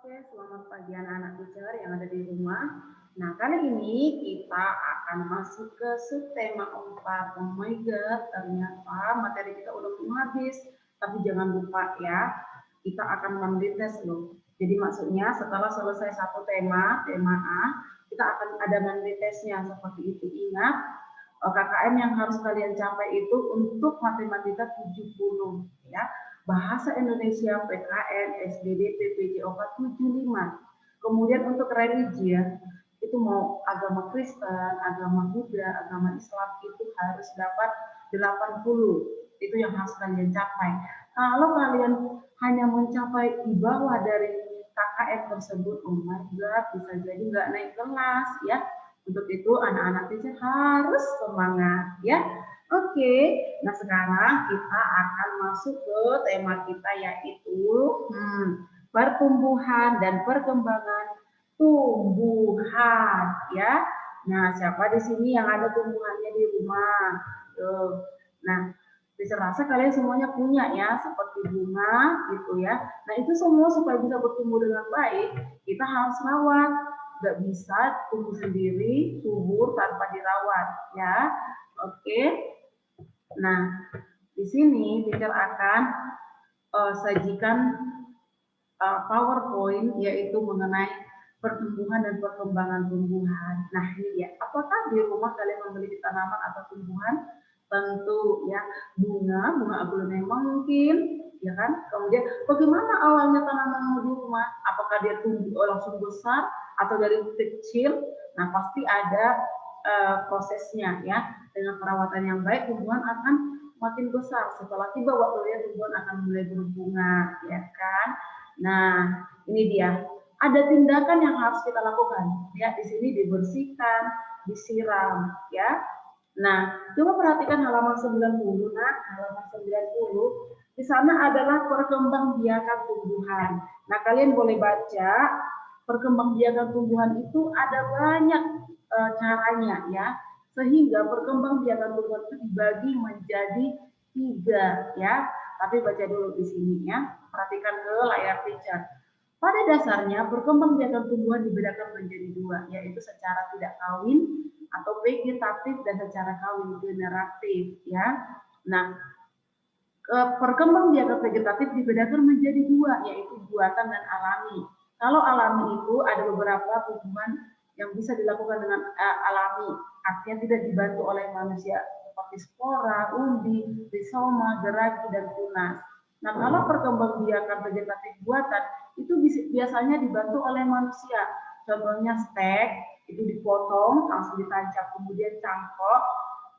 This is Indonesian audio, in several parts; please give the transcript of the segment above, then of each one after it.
Oke, selamat pagi anak-anak teacher yang ada di rumah. Nah, kali ini kita akan masuk ke subtema 4. Oh my god, ternyata materi kita udah mau habis. Tapi jangan lupa ya, kita akan memberi tes loh. Jadi maksudnya setelah selesai satu tema, tema A, kita akan ada memberi tesnya seperti itu. Ingat, KKM yang harus kalian capai itu untuk matematika 70 ya. Bahasa Indonesia PKN, SBDP, PJOK 75. Kemudian untuk religi ya, itu mau agama Kristen, agama Buddha, agama Islam itu harus dapat 80. Itu yang harus kalian capai. Kalau kalian hanya mencapai di bawah dari KKM tersebut, oh my god, bisa jadi nggak naik kelas ya. Untuk itu anak-anak teacher harus semangat ya. Oke, nah sekarang kita akan masuk ke tema kita yaitu pertumbuhan dan perkembangan tumbuhan ya. Nah, siapa di sini yang ada tumbuhannya di rumah? Tuh. Nah, bisa rasa kalian semuanya punya ya, seperti bunga gitu ya. Nah, itu semua supaya bisa bertumbuh dengan baik, kita harus rawat. Nggak bisa tumbuh sendiri, subur tanpa dirawat ya. Oke. Nah, di sini teacher akan sajikan PowerPoint yaitu mengenai pertumbuhan dan perkembangan tumbuhan. Nah, ini ya, apakah di rumah kalian memiliki tanaman atau tumbuhan? Tentu ya, bunga aglonem mungkin, ya kan? Kemudian bagaimana awalnya tanaman di rumah? Apakah dia tumbuh langsung besar atau dari kecil? Nah, pasti ada prosesnya ya. Dengan perawatan yang baik, tumbuhan akan makin besar. Setelah tiba waktunya, tumbuhan akan mulai berbunga, ya kan? Nah, ini dia. Ada tindakan yang harus kita lakukan. Ya, di sini dibersihkan, disiram, ya. Nah, coba perhatikan halaman 90, nah, halaman 90. Di sana adalah perkembangbiakan tumbuhan. Nah, kalian boleh baca perkembangbiakan tumbuhan itu ada banyak caranya ya. Sehingga perkembangbiakan tumbuhan itu dibagi menjadi 3 ya. Tapi baca dulu di sini ya. Perhatikan ke layar teacher. Pada dasarnya, perkembangbiakan tumbuhan dibedakan menjadi 2, yaitu secara tidak kawin atau vegetatif dan secara kawin generatif ya. Nah, perkembangbiakan vegetatif dibedakan menjadi 2, yaitu buatan dan alami. Kalau alami itu ada beberapa tumbuhan yang bisa dilakukan dengan alami, artinya tidak dibantu oleh manusia seperti spora, umbi, rizoma, geragi, dan tunas. Nah, kalau perkembangbiakan vegetatif buatan itu biasanya dibantu oleh manusia. Contohnya stek, itu dipotong, langsung ditancap, kemudian cangkok,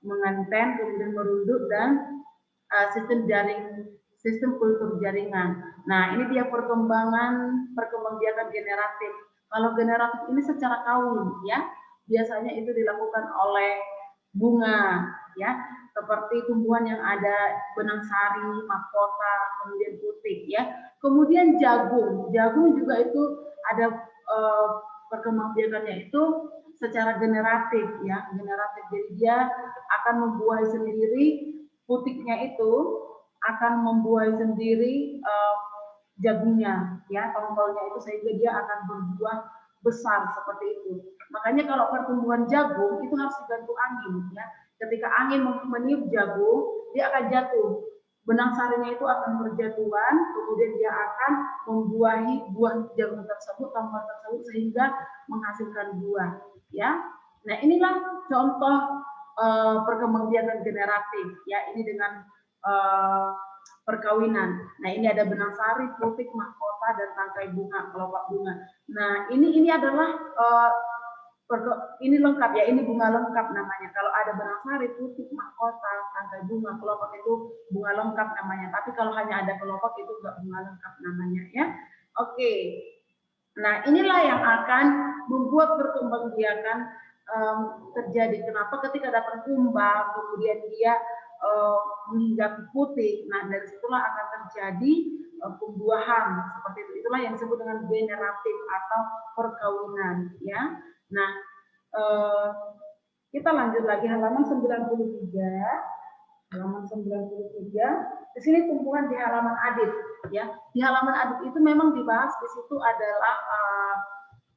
menganten, kemudian merunduk, dan sistem kultur jaringan. Nah, ini dia perkembangbiakan generatif. Kalau generatif ini secara kawin ya, biasanya itu dilakukan oleh bunga ya, seperti tumbuhan yang ada benang sari, mahkota, kemudian putih ya. Kemudian jagung juga itu ada perkembangbiakannya itu secara generatif ya, generatif. Jadi dia akan membuahi sendiri, putiknya itu akan membuahi sendiri jagungnya ya, tongkolnya itu, sehingga dia akan berbuah besar seperti itu. Makanya kalau pertumbuhan jagung itu harus dibantu angin ya. Ketika angin meniup jagung, dia akan jatuh. Benang sarinya itu akan berjatuhan, kemudian dia akan membuahi buah jagung tersebut, tongkol tersebut, sehingga menghasilkan buah ya. Nah, inilah contoh perkembangbiakan generatif ya, ini dengan perkawinan. Nah, ini ada benang sari, putik, mahkota, dan tangkai bunga, kelopak bunga. Nah, ini adalah ini lengkap ya, ini bunga lengkap namanya. Kalau ada benang sari, putik, mahkota, tangkai bunga, kelopak itu bunga lengkap namanya. Tapi kalau hanya ada kelopak itu enggak bunga lengkap namanya ya. Oke. Nah, inilah yang akan membuat perkembangbiakan terjadi. Kenapa? Ketika datang kumbang, kemudian dia menghinggapi putih, nah dari situlah akan terjadi pembuahan seperti itu. Itulah yang disebut dengan generatif atau perkawinan ya. Nah, kita lanjut lagi halaman 93. Halaman 93. Di sini tumbuhan di halaman adit, ya. Di halaman adit itu memang dibahas di situ adalah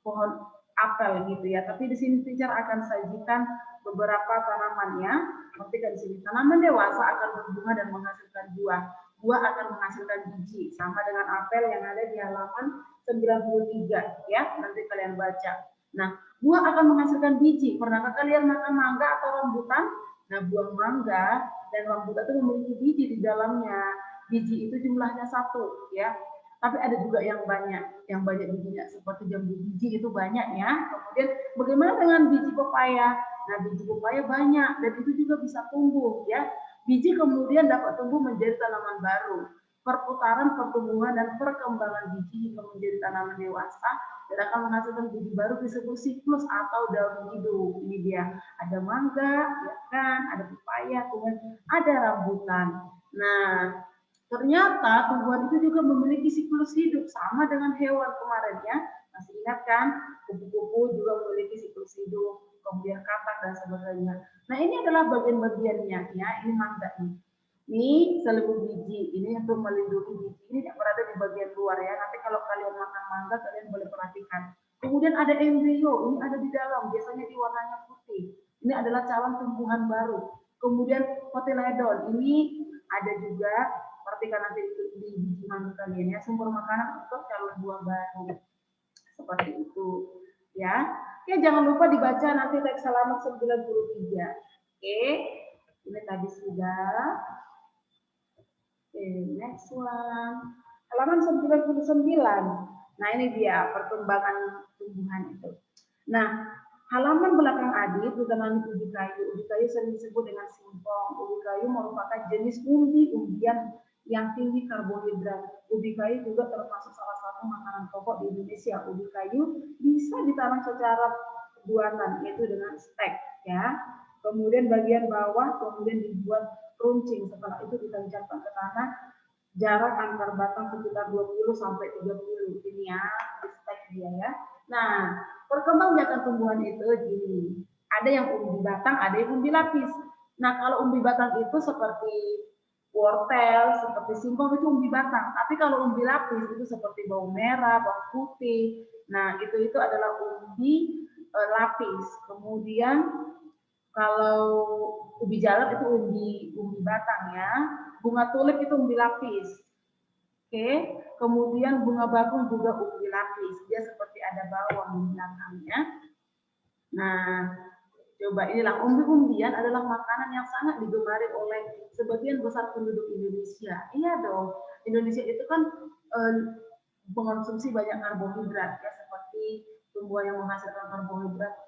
pohon apel gitu ya. Tapi di sini teacher akan sajikan beberapa tanamannya. Perhatikan di sini. Tanaman dewasa akan berbunga dan menghasilkan buah. Buah akan menghasilkan biji, sama dengan apel yang ada di halaman 93 ya. Nanti kalian baca. Nah, buah akan menghasilkan biji. Pernahkah kalian makan mangga atau rambutan? Nah, buah mangga dan rambutan itu memiliki biji di dalamnya. Biji itu jumlahnya 1 ya. Tapi ada juga yang banyak bijinya seperti jambu biji itu banyak ya. Kemudian bagaimana dengan biji pepaya? Nah, biji pepaya banyak dan itu juga bisa tumbuh ya. Biji kemudian dapat tumbuh menjadi tanaman baru. Perputaran pertumbuhan dan perkembangan biji hingga menjadi tanaman dewasa dan akan menghasilkan biji baru disebut siklus atau daun hidup. Ini dia, ada mangga, ya kan, ada pepaya, kemudian ada rambutan. Nah, ternyata tumbuhan itu juga memiliki siklus hidup sama dengan hewan kemarin ya. Masih ingat kan? Kupu-kupu juga memiliki siklus hidup, kemudian katak dan sebagainya. Nah, ini adalah bagian-bagiannya ya. Ini mangga nih. Ini seluruh biji, ini untuk melindungi biji. Ini tidak berada di bagian luar ya. Nanti kalau kalian makan mangga, kalian boleh perhatikan. Kemudian ada embrio, ini ada di dalam, biasanya di warnanya putih. Ini adalah calon tumbuhan baru. Kemudian kotiledon, ini ada juga, perhatikan nanti di biji mangga kalian ya, sumber makanan untuk calon buah baru. Seperti itu ya. Oke, jangan lupa dibaca nanti teks halaman 93. Oke, ini tadi sudah. Next one. Halaman 99. Nah, ini dia perkembangan tumbuhan itu. Nah, halaman belakang adit ditanami ubi kayu. Ubi kayu sering disebut dengan singkong. Ubi kayu merupakan jenis umbi-umbian yang tinggi karbohidrat. Ubi kayu juga termasuk salah satu makanan pokok di Indonesia. Ubi kayu bisa ditanam secara buatan, yaitu dengan stek, ya. Kemudian bagian bawah kemudian dibuat runcing, setelah itu ditancapkan ke tanah, jarak antar batang sekitar 20 sampai 30. Ini ya, di stek dia ya. Nah, perkembangbiakan tumbuhan itu gini. Ada yang umbi batang, ada yang umbi lapis. Nah, kalau umbi batang itu seperti wortel, seperti singkong itu umbi batang. Tapi kalau umbi lapis itu seperti bawang merah, bawang putih. Nah, itu adalah umbi lapis. Kemudian kalau ubi jalar itu umbi batang ya. Bunga tulip itu umbi lapis. Oke, kemudian bunga bakung juga umbi lapis. Dia seperti ada bawang di belakangnya. Nah, coba inilah umbi-umbian adalah makanan yang sangat digemari oleh sebagian besar penduduk Indonesia. Iya dong, Indonesia itu kan mengonsumsi banyak karbohidrat ya, seperti tumbuhan yang menghasilkan karbohidrat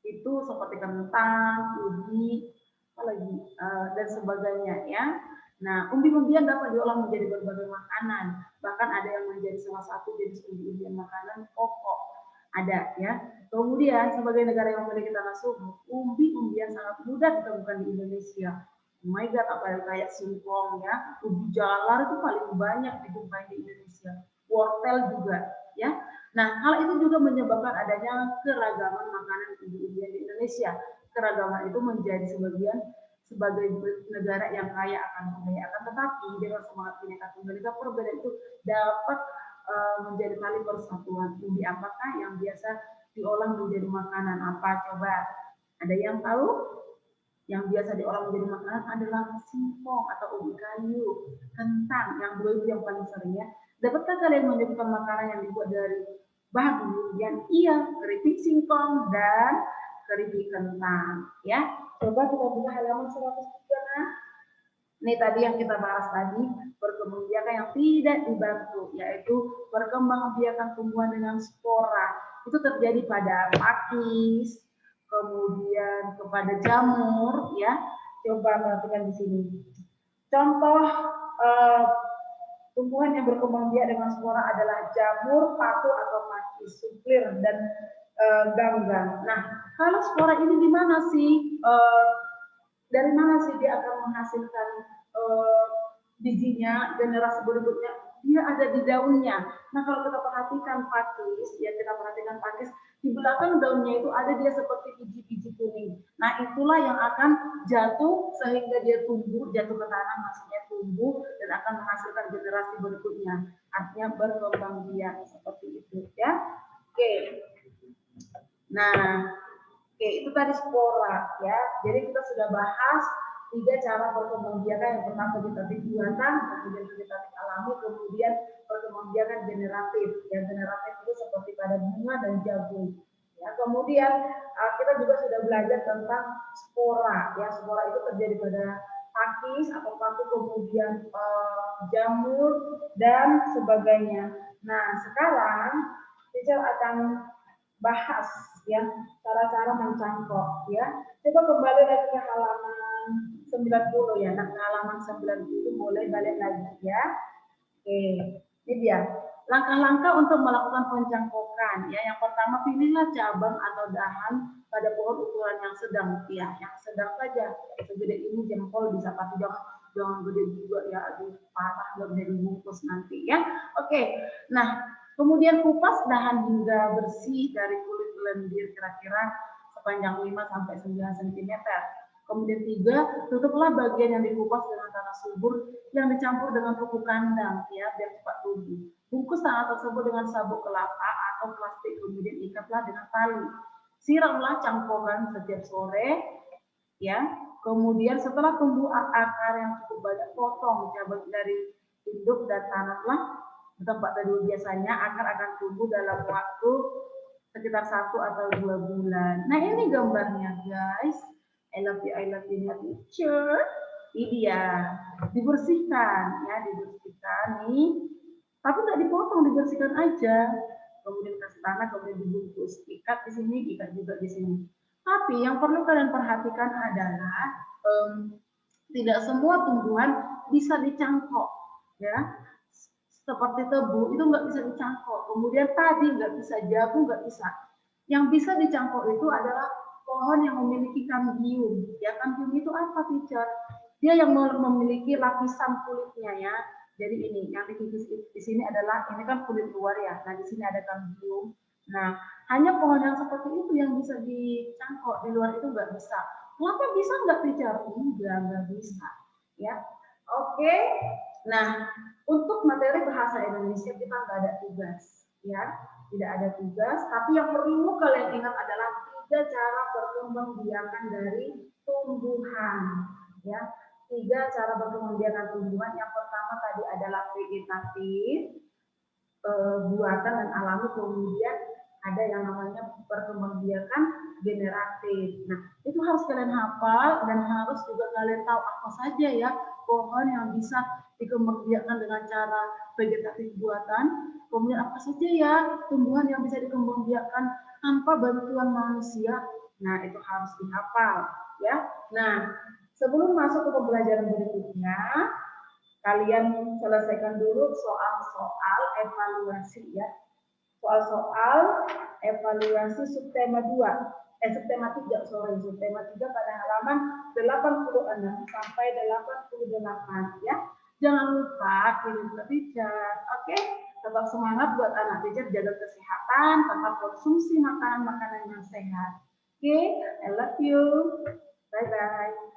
itu seperti kentang, ubi, apalagi dan sebagainya ya. Nah, umbi-umbian dapat diolah menjadi berbagai makanan. Bahkan ada yang menjadi salah satu jenis umbi-umbian makanan pokok. Ada ya. Kemudian sebagai negara yang memiliki tanah subur, umbi-umbian sangat mudah ditemukan di Indonesia. Oh my God, apa kayak singkong ya, ubi jalar itu paling banyak dijumpai di Indonesia. Wortel juga ya. Nah, hal itu juga menyebabkan adanya keragaman makanan umbi-umbian di Indonesia. Keragaman itu menjadi sebagai negara yang kaya akan budaya, akan tetapi dengan semangat Bhinneka Tunggal Ika perbedaan itu dapat menjadi tali persatuan. Umbi apakah yang biasa diolah menjadi makanan apa? Coba ada yang tahu? Yang biasa diolah menjadi makanan adalah singkong atau ubi kayu, kentang, yang dua itu yang paling sering ya. Dapatkah kalian menyebutkan makanan yang dibuat dari bahan umbi-umbian? Iya, keripik singkong dan keripik kentang ya. Coba kita buka halaman 103. Nah, ini tadi yang kita bahas tadi, perkembangbiakan yang tidak dibantu, yaitu perkembangbiakan tumbuhan dengan spora. Itu terjadi pada pakis, kemudian kepada jamur ya. Coba perhatikan di sini. Contoh tumbuhan yang berkembang biak dengan spora adalah jamur, paku atau pakis, suplir dan ganggang. Nah, kalau spora ini di mana sih? Dari mana sih dia akan menghasilkan bijinya, generasi berikutnya? Dia ada di daunnya. Nah, kalau kita perhatikan pakis, ya kita perhatikan pakis, di belakang daunnya itu ada dia seperti biji-biji kuning. Nah, itulah yang akan jatuh sehingga dia tumbuh, jatuh ke tanah, maksudnya tumbuh dan akan menghasilkan generasi berikutnya. Artinya berkembang biak seperti itu ya. Oke. Nah, oke, itu tadi spora ya. Jadi kita sudah bahas 3 cara perkembangbiakan. Yang pertama vegetatif buatan, kemudian vegetatif alami, kemudian perkembangbiakan generatif. Yang generatif itu seperti pada bunga dan jagung. Ya, kemudian kita juga sudah belajar tentang spora. Ya, spora itu terjadi pada pakis atau paku, kemudian jamur dan sebagainya. Nah, sekarang teacher akan bahas ya cara-cara mencangkok ya. Coba kembali lagi ke halaman 90 ya. Nah, ke halaman 90 boleh balik lagi ya. Oke, ini dia. Langkah-langkah untuk melakukan pencangkokan ya. Yang pertama, pilihlah cabang atau dahan pada pohon ukuran yang sedang ya, yang sedang saja. Segede ini jempol bisa, tapi jangan gede juga ya, aduh parah nggak bisa dibungkus nanti ya. Oke, nah kemudian kupas dahan hingga bersih dari kulit lendir kira-kira sepanjang 5 sampai 9 cm. Kemudian 3, tutuplah bagian yang dikupas dengan tanah subur yang dicampur dengan pupuk kandang ya biar cepat tumbuh. Bungkus tanah tersebut dengan sabuk kelapa atau plastik, kemudian ikatlah dengan tali. Siramlah cangkokan setiap sore ya. Kemudian setelah tumbuh akar yang cukup banyak, potong cabang dari induk dan tanamlah di tempat teduh. Biasanya akar akan tumbuh dalam waktu sekitar 1 atau 2 bulan. Nah, ini gambarnya guys. I love you, teacher. Ini dia, dibersihkan ya, dibersihkan nih. Tapi nggak dipotong, dibersihkan aja. Kemudian kasih tanah, kemudian dibungkus. Ikat di sini, ikat juga di sini. Tapi yang perlu kalian perhatikan adalah tidak semua tumbuhan bisa dicangkok ya. Seperti tebu itu nggak bisa dicangkok. Kemudian tadi nggak bisa, jagung nggak bisa. Yang bisa dicangkok itu adalah pohon yang memiliki kambium. Ya, kambium itu apa, teacher? Dia yang memiliki lapisan kulitnya ya. Jadi ini yang di sini adalah, ini kan kulit luar ya. Nah, di sini ada kambium. Nah, hanya pohon yang seperti itu yang bisa dicangkok, di luar itu nggak bisa. Kenapa bisa nggak, teacher? Nggak bisa. Ya, oke. Nah, untuk materi bahasa Indonesia kita nggak ada tugas, ya, tidak ada tugas. Tapi yang perlu kalian ingat adalah 3 cara perkembangbiakan dari tumbuhan, ya. 3 cara perkembangbiakan tumbuhan. Yang pertama tadi adalah vegetatif, buatan dan alami. Kemudian ada yang namanya perkembangbiakan generatif. Nah, itu harus kalian hafal dan harus juga kalian tahu apa saja ya pohon yang bisa dikembangbiakan dengan cara vegetatif buatan. Kemudian apa saja ya tumbuhan yang bisa dikembangbiakan tanpa bantuan manusia. Nah, itu harus dihafal ya. Nah, sebelum masuk ke pembelajaran berikutnya, kalian selesaikan dulu soal-soal evaluasi ya. Soal-soal evaluasi subtema 2. Subtema 3, subtema 3 pada halaman 86 sampai 88 ya. Jangan lupa kirim ke teacher. Oke? Tetap semangat buat anak teacher, jaga kesehatan, tetap konsumsi makanan-makanan yang sehat. Oke? I love you. Bye-bye.